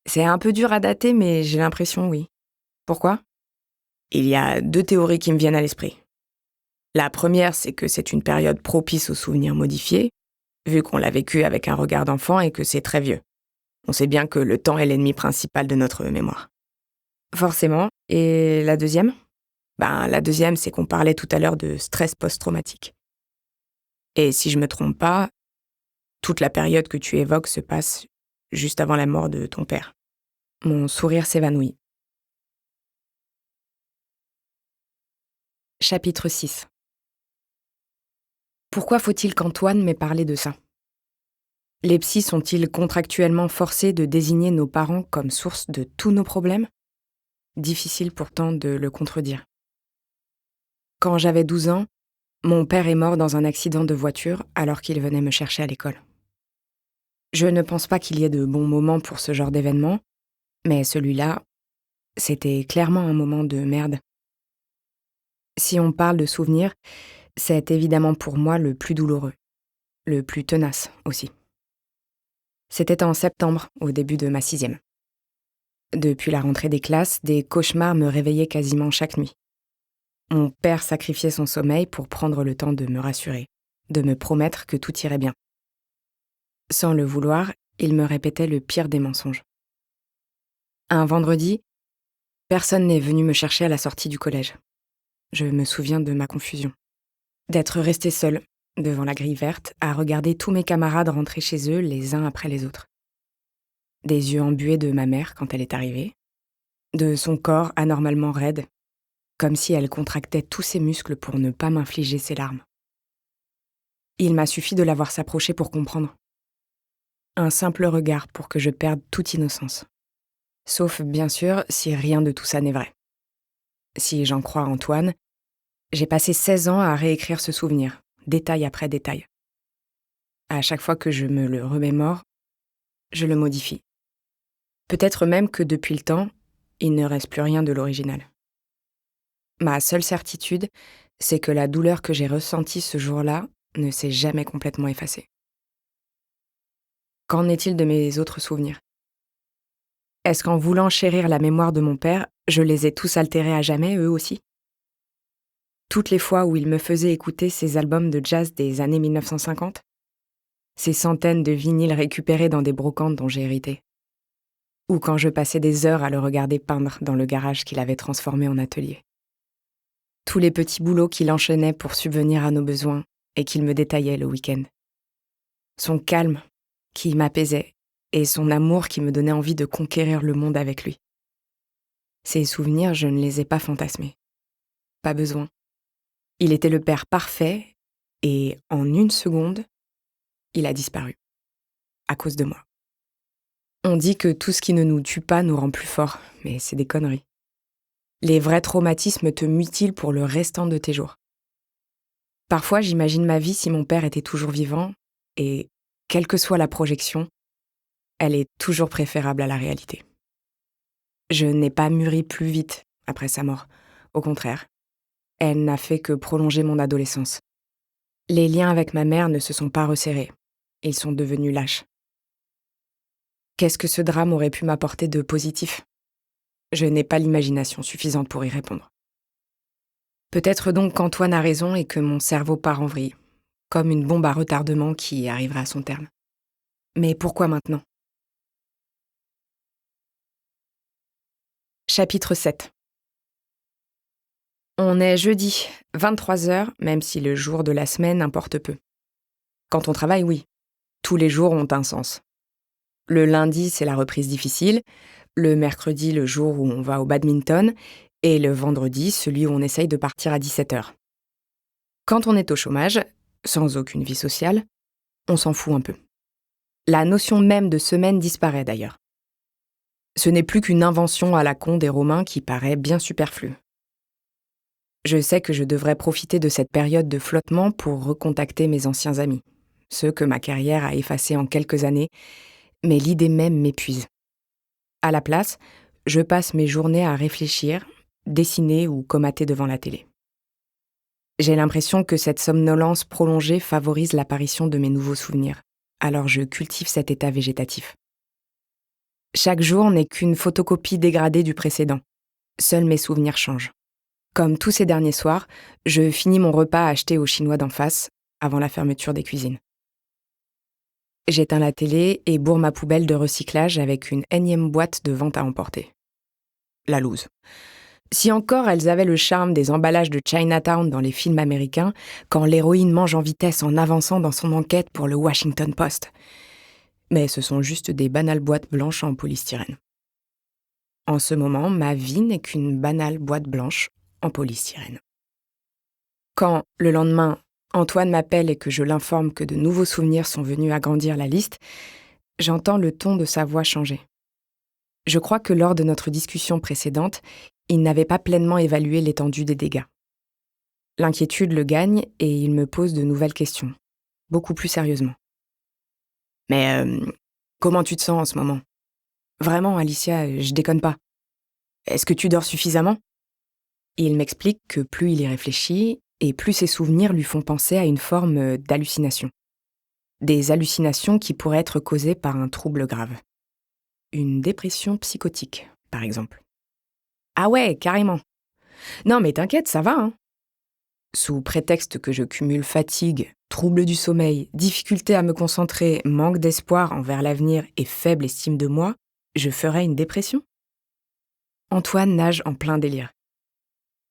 C'est un peu dur à dater, mais j'ai l'impression oui. Pourquoi? Il y a 2 théories qui me viennent à l'esprit. La première, c'est que c'est une période propice aux souvenirs modifiés, vu qu'on l'a vécu avec un regard d'enfant et que c'est très vieux. On sait bien que le temps est l'ennemi principal de notre mémoire. Forcément. Et la deuxième? La deuxième, c'est qu'on parlait tout à l'heure de stress post-traumatique. Et si je me trompe pas, toute la période que tu évoques se passe juste avant la mort de ton père. Mon sourire s'évanouit. Chapitre 6. Pourquoi faut-il qu'Antoine m'ait parlé de ça? Les psys sont-ils contractuellement forcés de désigner nos parents comme source de tous nos problèmes? Difficile pourtant de le contredire. Quand j'avais 12 ans, mon père est mort dans un accident de voiture alors qu'il venait me chercher à l'école. Je ne pense pas qu'il y ait de bons moments pour ce genre d'événement, mais celui-là, c'était clairement un moment de merde. Si on parle de souvenirs, c'est évidemment pour moi le plus douloureux, le plus tenace aussi. C'était en septembre, au début de ma 6e. Depuis la rentrée des classes, des cauchemars me réveillaient quasiment chaque nuit. Mon père sacrifiait son sommeil pour prendre le temps de me rassurer, de me promettre que tout irait bien. Sans le vouloir, il me répétait le pire des mensonges. Un vendredi, personne n'est venu me chercher à la sortie du collège. Je me souviens de ma confusion. D'être restée seule, devant la grille verte, à regarder tous mes camarades rentrer chez eux les uns après les autres. Des yeux embués de ma mère quand elle est arrivée, de son corps anormalement raide, comme si elle contractait tous ses muscles pour ne pas m'infliger ses larmes. Il m'a suffi de la voir s'approcher pour comprendre. Un simple regard pour que je perde toute innocence. Sauf, bien sûr, si rien de tout ça n'est vrai. Si j'en crois Antoine, j'ai passé 16 ans à réécrire ce souvenir, détail après détail. À chaque fois que je me le remémore, je le modifie. Peut-être même que depuis le temps, il ne reste plus rien de l'original. Ma seule certitude, c'est que la douleur que j'ai ressentie ce jour-là ne s'est jamais complètement effacée. Qu'en est-il de mes autres souvenirs? Est-ce qu'en voulant chérir la mémoire de mon père, je les ai tous altérés à jamais, eux aussi? Toutes les fois où il me faisait écouter ses albums de jazz des années 1950? Ces centaines de vinyles récupérés dans des brocantes dont j'ai hérité? Ou quand je passais des heures à le regarder peindre dans le garage qu'il avait transformé en atelier? Tous les petits boulots qu'il enchaînait pour subvenir à nos besoins et qu'il me détaillait le week-end. Son calme qui m'apaisait et son amour qui me donnait envie de conquérir le monde avec lui. Ces souvenirs, je ne les ai pas fantasmés. Pas besoin. Il était le père parfait et en une seconde, il a disparu. À cause de moi. On dit que tout ce qui ne nous tue pas nous rend plus forts, mais c'est des conneries. Les vrais traumatismes te mutilent pour le restant de tes jours. Parfois, j'imagine ma vie si mon père était toujours vivant, et, quelle que soit la projection, elle est toujours préférable à la réalité. Je n'ai pas mûri plus vite après sa mort. Au contraire, elle n'a fait que prolonger mon adolescence. Les liens avec ma mère ne se sont pas resserrés. Ils sont devenus lâches. Qu'est-ce que ce drame aurait pu m'apporter de positif? Je n'ai pas l'imagination suffisante pour y répondre. Peut-être donc qu'Antoine a raison et que mon cerveau part en vrille, comme une bombe à retardement qui arrivera à son terme. Mais pourquoi maintenant? Chapitre 7. On est jeudi, 23h, même si le jour de la semaine importe peu. Quand on travaille, oui. Tous les jours ont un sens. Le lundi, c'est la reprise difficile, le mercredi, le jour où on va au badminton, et le vendredi, celui où on essaye de partir à 17h. Quand on est au chômage, sans aucune vie sociale, on s'en fout un peu. La notion même de semaine disparaît d'ailleurs. Ce n'est plus qu'une invention à la con des Romains qui paraît bien superflue. Je sais que je devrais profiter de cette période de flottement pour recontacter mes anciens amis, ceux que ma carrière a effacés en quelques années, mais l'idée même m'épuise. À la place, je passe mes journées à réfléchir, dessiner ou comater devant la télé. J'ai l'impression que cette somnolence prolongée favorise l'apparition de mes nouveaux souvenirs, alors je cultive cet état végétatif. Chaque jour n'est qu'une photocopie dégradée du précédent. Seuls mes souvenirs changent. Comme tous ces derniers soirs, je finis mon repas acheté au Chinois d'en face, avant la fermeture des cuisines. J'éteins la télé et bourre ma poubelle de recyclage avec une énième boîte de vente à emporter. La loose. Si encore elles avaient le charme des emballages de Chinatown dans les films américains, quand l'héroïne mange en vitesse en avançant dans son enquête pour le Washington Post. Mais ce sont juste des banales boîtes blanches en polystyrène. En ce moment, ma vie n'est qu'une banale boîte blanche en polystyrène. Quand, le lendemain, Antoine m'appelle et que je l'informe que de nouveaux souvenirs sont venus agrandir la liste, j'entends le ton de sa voix changer. Je crois que lors de notre discussion précédente, il n'avait pas pleinement évalué l'étendue des dégâts. L'inquiétude le gagne et il me pose de nouvelles questions, beaucoup plus sérieusement. « Mais comment tu te sens en ce moment ? Vraiment, Alicia, je déconne pas. Est-ce que tu dors suffisamment ?» Il m'explique que plus il y réfléchit, et plus ses souvenirs lui font penser à une forme d'hallucination. Des hallucinations qui pourraient être causées par un trouble grave. Une dépression psychotique, par exemple. Ah ouais, carrément. Non mais t'inquiète, ça va, hein. Sous prétexte que je cumule fatigue, trouble du sommeil, difficulté à me concentrer, manque d'espoir envers l'avenir et faible estime de moi, je ferais une dépression ? Antoine nage en plein délire.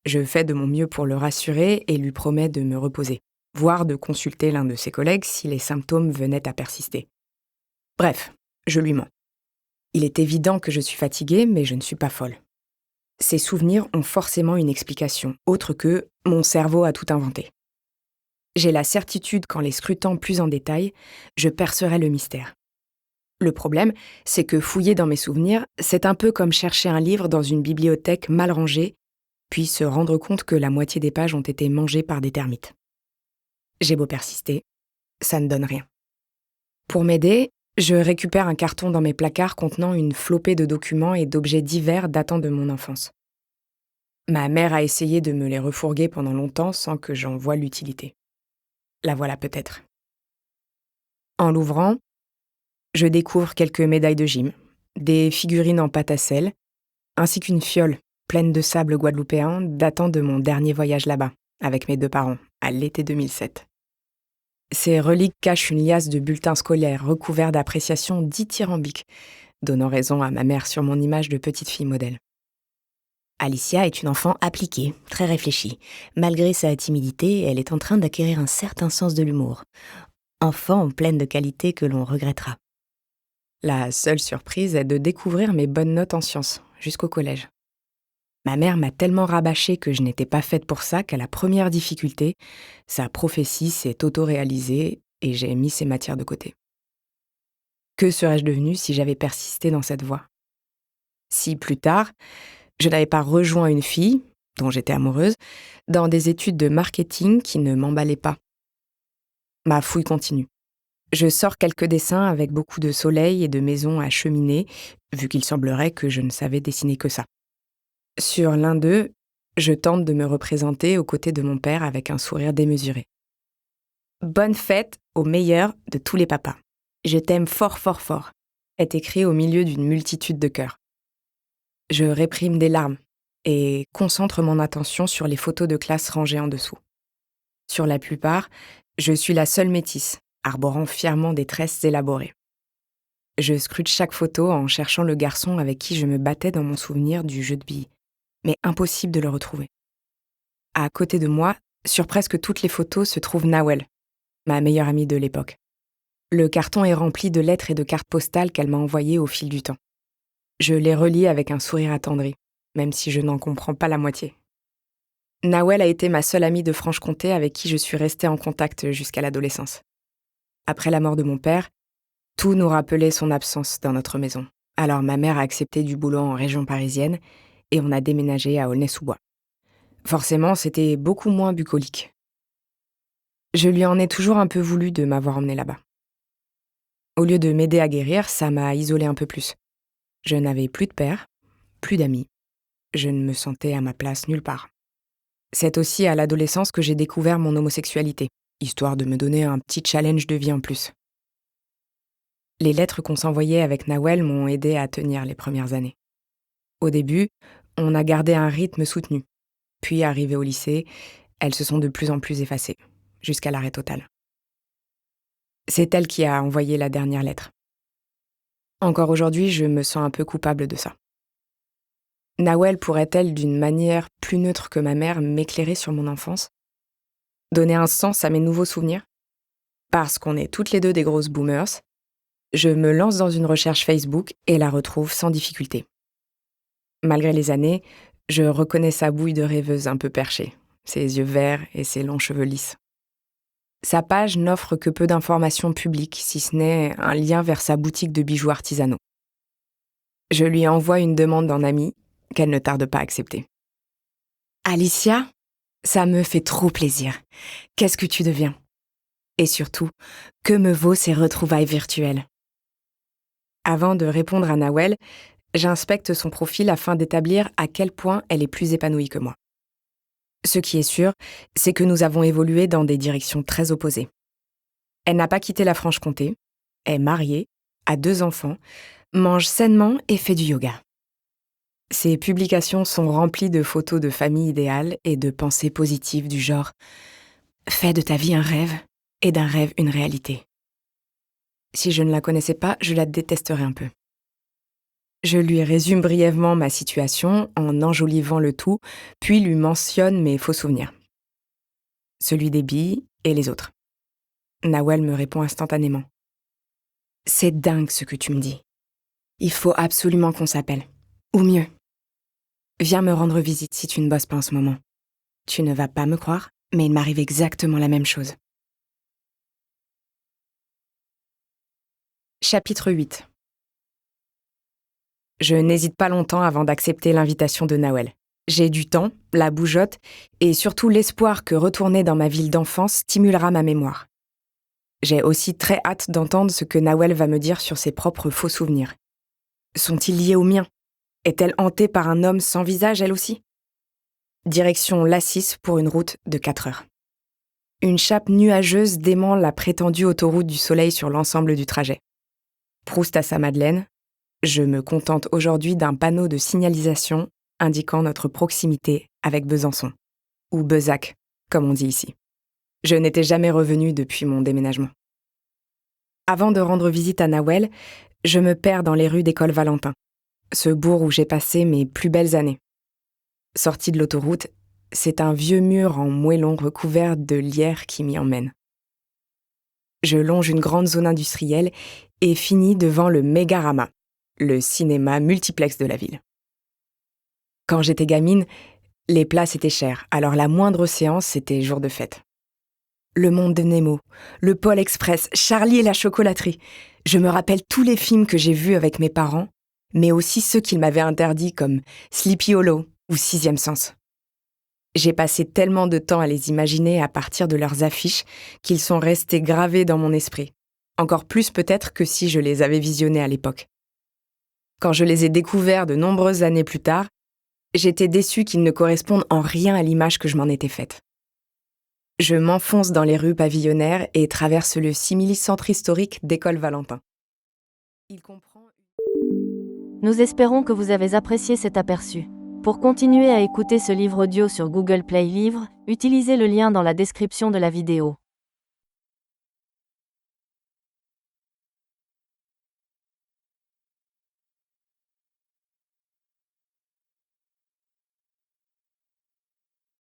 Je fais de mon mieux pour le rassurer et lui promets de me reposer, voire de consulter l'un de ses collègues si les symptômes venaient à persister. Bref, je lui mens. Il est évident que je suis fatiguée, mais je ne suis pas folle. Ces souvenirs ont forcément une explication, autre que « mon cerveau a tout inventé ». J'ai la certitude qu'en les scrutant plus en détail, je percerai le mystère. Le problème, c'est que fouiller dans mes souvenirs, c'est un peu comme chercher un livre dans une bibliothèque mal rangée, puis se rendre compte que la moitié des pages ont été mangées par des termites. J'ai beau persister, ça ne donne rien. Pour m'aider, je récupère un carton dans mes placards contenant une flopée de documents et d'objets divers datant de mon enfance. Ma mère a essayé de me les refourguer pendant longtemps sans que j'en voie l'utilité. La voilà peut-être. En l'ouvrant, je découvre quelques médailles de gym, des figurines en pâte à sel, ainsi qu'une fiole pleine de sable guadeloupéen datant de mon dernier voyage là-bas, avec mes 2 parents, à l'été 2007. Ces reliques cachent une liasse de bulletins scolaires recouverts d'appréciations dithyrambiques, donnant raison à ma mère sur mon image de petite fille modèle. Alicia est une enfant appliquée, très réfléchie. Malgré sa timidité, elle est en train d'acquérir un certain sens de l'humour. Enfant pleine de qualités que l'on regrettera. La seule surprise est de découvrir mes bonnes notes en sciences, jusqu'au collège. Ma mère m'a tellement rabâché que je n'étais pas faite pour ça qu'à la première difficulté, sa prophétie s'est auto-réalisée et j'ai mis ces matières de côté. Que serais-je devenue si j'avais persisté dans cette voie ? Si plus tard, je n'avais pas rejoint une fille, dont j'étais amoureuse, dans des études de marketing qui ne m'emballaient pas. Ma fouille continue. Je sors quelques dessins avec beaucoup de soleil et de maisons à cheminée, vu qu'il semblerait que je ne savais dessiner que ça. Sur l'un d'eux, je tente de me représenter aux côtés de mon père avec un sourire démesuré. « Bonne fête au meilleur de tous les papas. Je t'aime fort, fort, fort », est écrit au milieu d'une multitude de cœurs. Je réprime des larmes et concentre mon attention sur les photos de classe rangées en dessous. Sur la plupart, je suis la seule métisse, arborant fièrement des tresses élaborées. Je scrute chaque photo en cherchant le garçon avec qui je me battais dans mon souvenir du jeu de billes, mais impossible de le retrouver. À côté de moi, sur presque toutes les photos se trouve Nawel, ma meilleure amie de l'époque. Le carton est rempli de lettres et de cartes postales qu'elle m'a envoyées au fil du temps. Je les relis avec un sourire attendri, même si je n'en comprends pas la moitié. Nawel a été ma seule amie de Franche-Comté avec qui je suis restée en contact jusqu'à l'adolescence. Après la mort de mon père, tout nous rappelait son absence dans notre maison. Alors ma mère a accepté du boulot en région parisienne et on a déménagé à Aulnay-sous-Bois. Forcément, c'était beaucoup moins bucolique. Je lui en ai toujours un peu voulu de m'avoir emmenée là-bas. Au lieu de m'aider à guérir, ça m'a isolée un peu plus. Je n'avais plus de père, plus d'amis. Je ne me sentais à ma place nulle part. C'est aussi à l'adolescence que j'ai découvert mon homosexualité, histoire de me donner un petit challenge de vie en plus. Les lettres qu'on s'envoyait avec Nawel m'ont aidé à tenir les premières années. Au début, on a gardé un rythme soutenu. Puis, arrivée au lycée, elles se sont de plus en plus effacées, jusqu'à l'arrêt total. C'est elle qui a envoyé la dernière lettre. Encore aujourd'hui, je me sens un peu coupable de ça. Nawel pourrait-elle, d'une manière plus neutre que ma mère, m'éclairer sur mon enfance? Donner un sens à mes nouveaux souvenirs? Parce qu'on est toutes les deux des grosses boomers, je me lance dans une recherche Facebook et la retrouve sans difficulté. Malgré les années, je reconnais sa bouille de rêveuse un peu perchée, ses yeux verts et ses longs cheveux lisses. Sa page n'offre que peu d'informations publiques, si ce n'est un lien vers sa boutique de bijoux artisanaux. Je lui envoie une demande en ami qu'elle ne tarde pas à accepter. « Alicia, ça me fait trop plaisir. Qu'est-ce que tu deviens? Et surtout, que me vaut ces retrouvailles virtuelles ?» Avant de répondre à Nawel, j'inspecte son profil afin d'établir à quel point elle est plus épanouie que moi. Ce qui est sûr, c'est que nous avons évolué dans des directions très opposées. Elle n'a pas quitté la Franche-Comté, est mariée, a 2 enfants, mange sainement et fait du yoga. Ses publications sont remplies de photos de famille idéale et de pensées positives du genre « Fais de ta vie un rêve et d'un rêve une réalité ». Si je ne la connaissais pas, je la détesterais un peu. Je lui résume brièvement ma situation en enjolivant le tout, puis lui mentionne mes faux souvenirs. Celui des billes et les autres. Nawel me répond instantanément. « C'est dingue ce que tu me dis. Il faut absolument qu'on s'appelle. Ou mieux. Viens me rendre visite si tu ne bosses pas en ce moment. Tu ne vas pas me croire, mais il m'arrive exactement la même chose. » Chapitre 8. Je n'hésite pas longtemps avant d'accepter l'invitation de Nawel. J'ai du temps, la bougeotte, et surtout l'espoir que retourner dans ma ville d'enfance stimulera ma mémoire. J'ai aussi très hâte d'entendre ce que Nawel va me dire sur ses propres faux souvenirs. Sont-ils liés aux miens? Est-elle hantée par un homme sans visage, elle aussi? Direction l'A6 pour une route de 4 heures. Une chape nuageuse dément la prétendue autoroute du soleil sur l'ensemble du trajet. Proust à sa Madeleine, je me contente aujourd'hui d'un panneau de signalisation indiquant notre proximité avec Besançon, ou Bezac, comme on dit ici. Je n'étais jamais revenue depuis mon déménagement. Avant de rendre visite à Nawel, je me perds dans les rues d'École Valentin, ce bourg où j'ai passé mes plus belles années. Sorti de l'autoroute, c'est un vieux mur en moellon recouvert de lierre qui m'y emmène. Je longe une grande zone industrielle et finis devant le Mégarama, le cinéma multiplex de la ville. Quand j'étais gamine, les places étaient chères, alors la moindre séance, c'était jour de fête. Le Monde de Nemo, le Pôle Express, Charlie et la chocolaterie. Je me rappelle tous les films que j'ai vus avec mes parents, mais aussi ceux qu'ils m'avaient interdits comme Sleepy Hollow ou Sixième Sens. J'ai passé tellement de temps à les imaginer à partir de leurs affiches qu'ils sont restés gravés dans mon esprit. Encore plus peut-être que si je les avais visionnés à l'époque. Quand je les ai découverts de nombreuses années plus tard, j'étais déçue qu'ils ne correspondent en rien à l'image que je m'en étais faite. Je m'enfonce dans les rues pavillonnaires et traverse le simili-centre historique d'École Valentin. Nous espérons que vous avez apprécié cet aperçu. Pour continuer à écouter ce livre audio sur Google Play Livres, utilisez le lien dans la description de la vidéo.